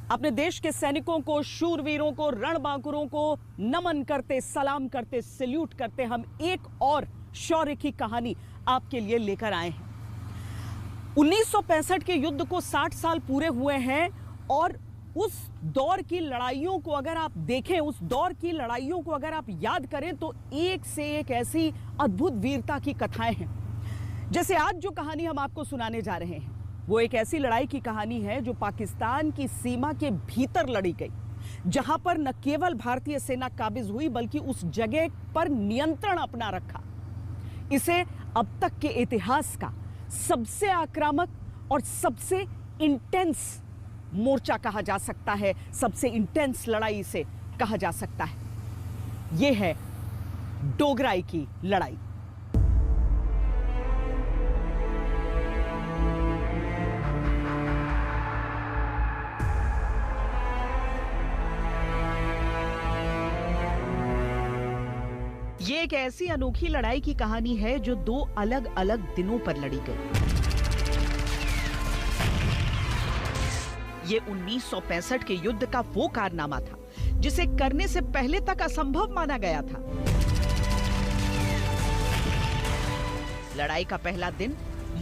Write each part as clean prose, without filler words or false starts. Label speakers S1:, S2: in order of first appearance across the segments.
S1: अपने देश के सैनिकों को, शूरवीरों को, रणबांकुरों को नमन करते, सलाम करते, सैल्यूट करते हम एक और शौर्य की कहानी आपके लिए लेकर आए हैं। 1965 के युद्ध को 60 साल पूरे हुए हैं और उस दौर की लड़ाइयों को अगर आप देखें, उस दौर की लड़ाइयों को अगर आप याद करें तो एक से एक ऐसी अद्भुत वीरता की कथाएं हैं। जैसे आज जो कहानी हम आपको सुनाने जा रहे हैं वो एक ऐसी लड़ाई की कहानी है जो पाकिस्तान की सीमा के भीतर लड़ी गई, जहां पर न केवल भारतीय सेना काबिज हुई बल्कि उस जगह पर नियंत्रण अपना रखा। इसे अब तक के इतिहास का सबसे आक्रामक और सबसे इंटेंस मोर्चा कहा जा सकता है, सबसे इंटेंस लड़ाई इसे कहा जा सकता है। यह है डोगराई की लड़ाई। ये एक ऐसी अनोखी लड़ाई की कहानी है जो 2 अलग अलग दिनों पर लड़ी गई। ये 1965 के युद्ध का वो कारनामा था जिसे करने से पहले तक असंभव माना गया था। लड़ाई का पहला दिन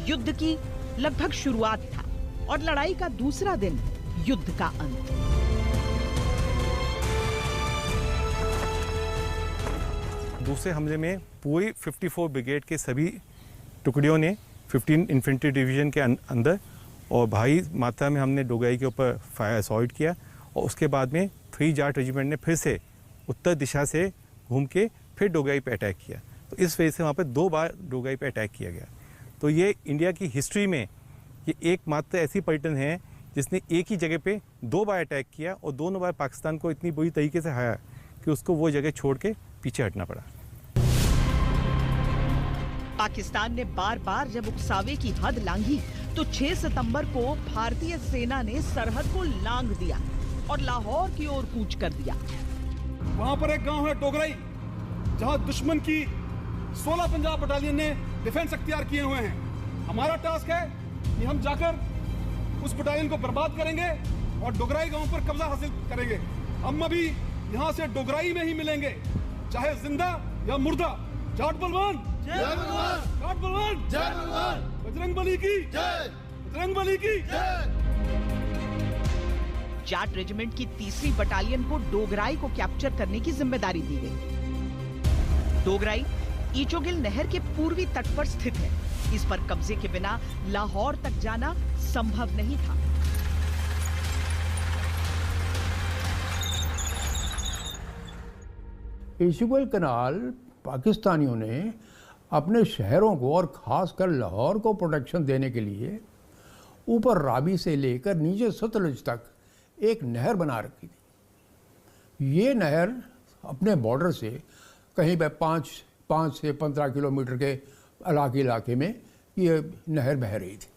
S1: युद्ध की लगभग शुरुआत था और लड़ाई का दूसरा दिन युद्ध का अंत।
S2: दूसरे हमले में पूरी 54 ब्रिगेड के सभी टुकड़ियों ने 15 इन्फेंट्री डिवीजन के अंदर और भारी मात्रा में हमने डोगराई के ऊपर फायर असॉल्ट किया और उसके बाद में 3 जाट रेजिमेंट ने फिर से उत्तर दिशा से घूम के फिर डोगराई पे अटैक किया। तो इस वजह से वहाँ पर 2 बार डोगराई पे अटैक किया गया। तो ये इंडिया की हिस्ट्री में ये एकमात्र ऐसी पलटन है जिसने एक ही जगह पे 2 बार अटैक किया और दोनों बार पाकिस्तान को इतनी बुरी तरीके से हारा कि उसको वो जगह छोड़ के पीछे हटना पड़ा।
S1: पाकिस्तान ने बार बार जब उकसावे की हद लांघी तो 6 सितंबर को भारतीय सेना ने सरहद को लांघ दिया और लाहौर की ओर कूच कर दिया।
S3: वहां पर एक गांव है डोगराई, जहां दुश्मन की 16 पंजाब बटालियन ने डिफेंस अख्तियार किए हुए हैं। हमारा टास्क है कि हम जाकर उस बटालियन को बर्बाद करेंगे और डोगराई गांव पर कब्जा हासिल करेंगे। हम अभी यहां से डोगराई में ही मिलेंगे, चाहे जिंदा या मुर्दा। जाट बलवान जय भगवान, जाट बलवान जय भगवान, बजरंगबली की जय, बजरंगबली की जय।
S1: जाट रेजिमेंट की 3री बटालियन को डोगराई को कैप्चर करने की जिम्मेदारी दी गई। डोगराई ईचोगिल नहर के पूर्वी तट पर स्थित है। इस पर कब्जे के बिना लाहौर तक जाना संभव नहीं था।
S4: ईचोगिल कनाल पाकिस्तानियों ने अपने शहरों को और खासकर लाहौर को प्रोटेक्शन देने के लिए ऊपर रावी से लेकर नीचे सतलुज तक एक नहर बना रखी थी। ये नहर अपने बॉर्डर से कहीं पे 5 से 15 किलोमीटर के इलाके में ये नहर बह रही थी।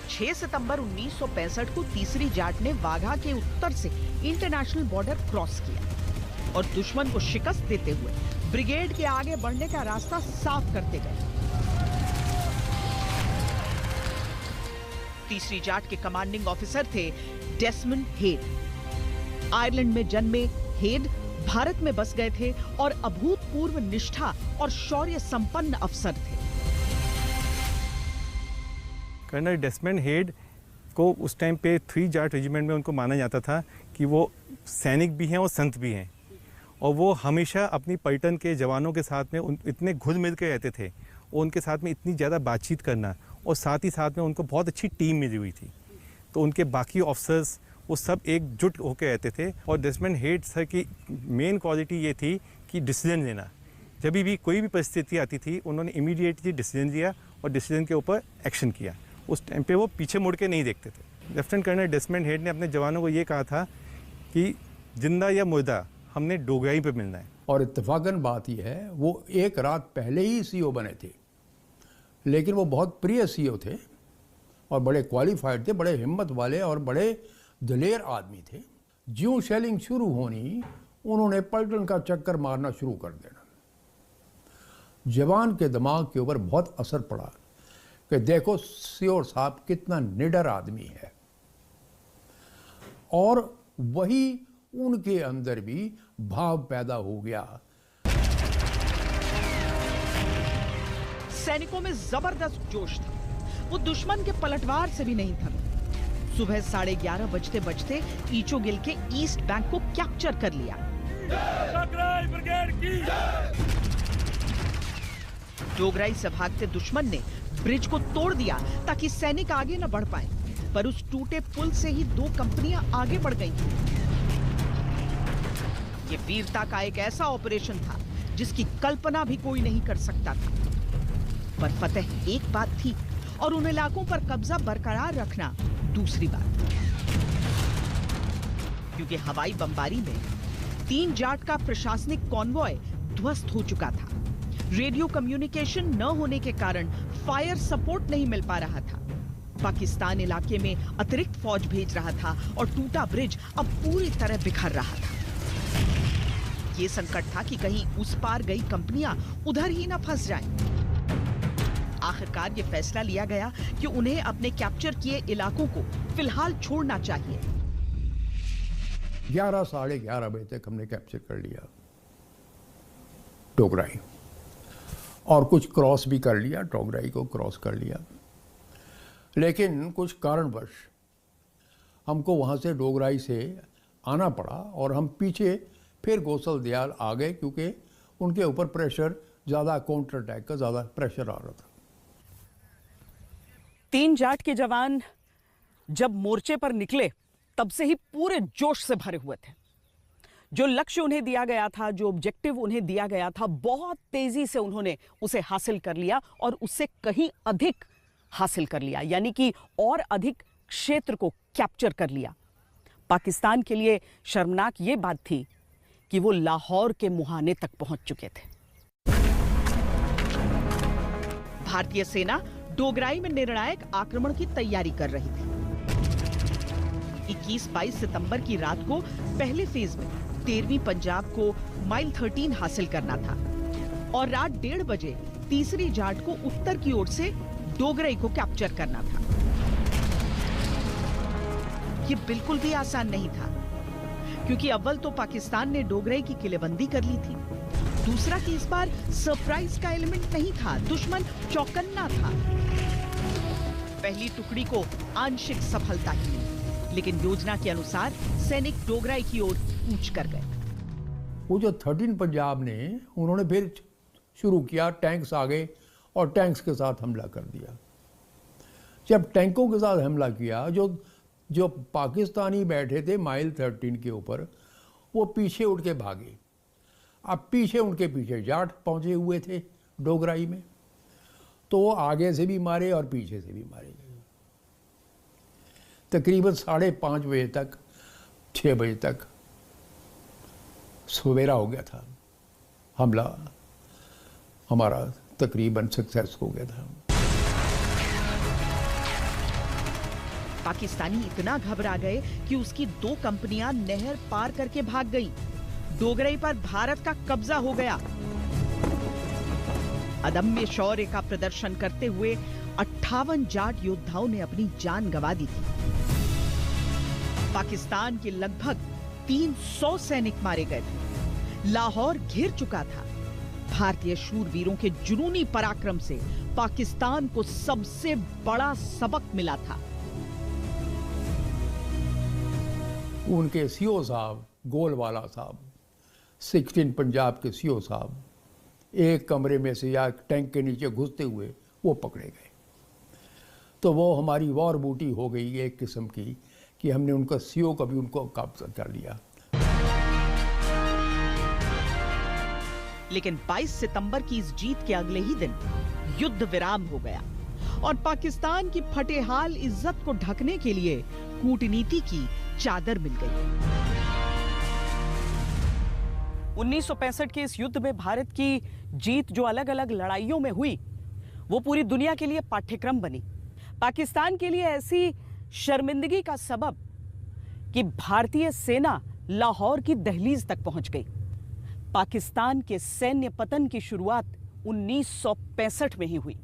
S1: 6 सितंबर 1965 को 3री जाट ने वाघा के उत्तर से इंटरनेशनल बॉर्डर क्रॉस किया और दुश्मन को शिकस्त देते हुए ब्रिगेड के आगे बढ़ने का रास्ता साफ करते गए। 3री जाट के कमांडिंग ऑफिसर थे डेसमंड हेड। आयरलैंड में जन्मे हेड भारत में बस गए थे और अभूतपूर्व निष्ठा और शौर्य संपन्न अफसर थे।
S2: कर्नल डेसमंड हेड को उस टाइम पे 3 जाट रेजिमेंट में उनको माना जाता था कि वो सैनिक भी हैं और संत भी हैं और वो हमेशा अपनी पलटन के जवानों के साथ में इतने घुल मिल के रहते थे और उनके साथ में इतनी ज़्यादा बातचीत करना और साथ ही साथ में उनको बहुत अच्छी टीम मिली हुई थी। तो उनके बाकी ऑफिसर्स वो सब एकजुट होकर रहते थे और डेसमंड हेड सर की मेन क्वालिटी ये थी कि डिसीजन लेना। जब भी कोई भी परिस्थिति आती थी उन्होंने इमीडिएटली डिसीजन लिया और डिसीजन के ऊपर एक्शन किया। उस टाइम पे वो पीछे मुड़ के नहीं देखते थे। लेफ्टिनेंट कर्नल डेसमंड हेड ने अपने जवानों को ये कहा था कि जिंदा या मुर्दा हमने डोगराई पे मिलना है।
S4: और इत्तेफाकन बात यह है वो एक रात पहले ही सीओ बने थे, लेकिन वो बहुत प्रिय सीओ थे और बड़े क्वालिफाइड थे, बड़े हिम्मत वाले और बड़े दलेर आदमी थे। ज्यों शेलिंग शुरू होनी उन्होंने पलटन का चक्कर मारना शुरू कर देना। जवान के दिमाग के ऊपर बहुत असर पड़ा कि देखो सियोर साहब कितना निडर आदमी है, और वही उनके अंदर भी भाव पैदा हो गया।
S1: सैनिकों में जबरदस्त जोश था, वो दुश्मन के पलटवार से भी नहीं थमे। सुबह 11:30 बजते बजते ईचोगिल के ईस्ट बैंक को कैप्चर कर लिया। डोगराई से भागते दुश्मन ने ब्रिज को तोड़ दिया ताकि सैनिक आगे न बढ़ पाए, पर उस टूटे पुल से ही 2 कंपनियां आगे बढ़ गईं। ये वीरता का एक ऐसा ऑपरेशन था जिसकी कल्पना भी कोई नहीं कर सकता था। पर फतेह एक बात थी और उन इलाकों पर कब्जा बरकरार रखना दूसरी बात, क्योंकि हवाई बमबारी में 3 जाट का प्रशासनिक कॉन्वॉय ध्वस्त हो चुका था। रेडियो कम्युनिकेशन न होने के कारण फायर सपोर्ट नहीं मिल पा रहा था। पाकिस्तान इलाके में अतिरिक्त फौज भेज रहा था और टूटा ब्रिज अब पूरी तरह बिखर रहा था। ये संकट था कि कहीं उस पार गई कंपनियां उधर ही न फंस जाएं। आखिरकार ये फैसला लिया गया कि उन्हें अपने कैप्चर किए इलाकों को फिलहाल छोड़ना चाहिए।
S4: 11 साढ़े 11 बजे तक हमने कैप्चर कर लिया डोगराई, और कुछ क्रॉस भी कर लिया, डोगराई को क्रॉस कर लिया। लेकिन कुछ कारणवश हमको वहाँ से डोगराई से आना पड़ा और हम पीछे फिर गोसल दयाल आ गए, क्योंकि उनके ऊपर प्रेशर ज़्यादा, काउंटर अटैक का ज़्यादा प्रेशर आ रहा था।
S1: 3 जाट के जवान जब मोर्चे पर निकले तब से ही पूरे जोश से भरे हुए थे। जो लक्ष्य उन्हें दिया गया था, जो ऑब्जेक्टिव उन्हें दिया गया था, बहुत तेजी से उन्होंने उसे हासिल कर लिया और उससे कहीं अधिक हासिल कर लिया, यानी कि और अधिक क्षेत्र को कैप्चर कर लिया। पाकिस्तान के लिए शर्मनाक ये बात थी कि वो लाहौर के मुहाने तक पहुंच चुके थे। भारतीय सेना डोगराई में निर्णायक आक्रमण की तैयारी कर रही थी। 21-22 सितंबर की रात को पहले फेज में 13वीं पंजाब को माइल 13 हासिल करना था और रात 1:30 बजे तीसरी जाट को उत्तर की ओर से डोगराई को कैप्चर करना था। यह बिल्कुल भी आसान नहीं था, क्योंकि अव्वल तो पाकिस्तान ने डोगराई की किलेबंदी कर ली थी, दूसरा कि इस बार सरप्राइज का एलिमेंट नहीं था, दुश्मन चौकन्ना था। पहली टुकड़ी को आंशिक सफलता ही मिली, लेकिन योजना के अनुसार सैनिक डोगराई की ओर कूच कर गए।
S4: वो जो 13 पंजाब ने, उन्होंने फिर शुरू किया, टैंक्स आ गए और टैंक्स के साथ हमला कर दिया। जब टैंकों के साथ हमला किया, जो पाकिस्तानी बैठे थे माइल 13 के ऊपर, वो पीछे उठ के भागे। अब पीछे उनके पीछे जाट पहुंचे हुए थे डोगराई में, तो वो आगे से भी मारे और पीछे से भी मारे गए। तकरीबन 5:30 बजे तक, 6 बजे तक सवेरा हो गया था। हमला हमारा तकरीबन सक्सेस हो गया था।
S1: पाकिस्तानी इतना घबरा गए कि उसकी 2 कंपनियां नहर पार करके भाग गईं। डोगराई पर भारत का कब्जा हो गया। अदम्य शौर्य का प्रदर्शन करते हुए 58 जाट योद्धाओं ने अपनी जान गंवा दी थी। पाकिस्तान के लगभग 300 सैनिक मारे गए थे। लाहौर घिर चुका था। भारतीय शूरवीरों के जुनूनी पराक्रम से पाकिस्तान को सबसे बड़ा सबक मिला था।
S4: उनके सीओ साहब, गोलवाला साहब, 16 पंजाब के सीओ साहब, एक कमरे में से या टैंक के नीचे घुसते हुए वो पकड़े गए। तो वो हमारी वॉर बूटी हो गई एक किस्म की, कि हमने उनका सीओ का भी उनको कब्जा कर लिया।
S1: लेकिन 22 सितंबर की इस जीत के अगले ही दिन युद्ध विराम हो गया और पाकिस्तान की फटेहाल इज्जत को ढकने के लिए कूटनीति की चादर मिल गई। 1965 के इस युद्ध में भारत की जीत जो अलग अलग लड़ाइयों में हुई, वो पूरी दुनिया के लिए पाठ्यक्रम बनी। पाकिस्तान के लिए ऐसी शर्मिंदगी का सबब कि भारतीय सेना लाहौर की दहलीज तक पहुंच गई। पाकिस्तान के सैन्य पतन की शुरुआत 1965 में ही हुई।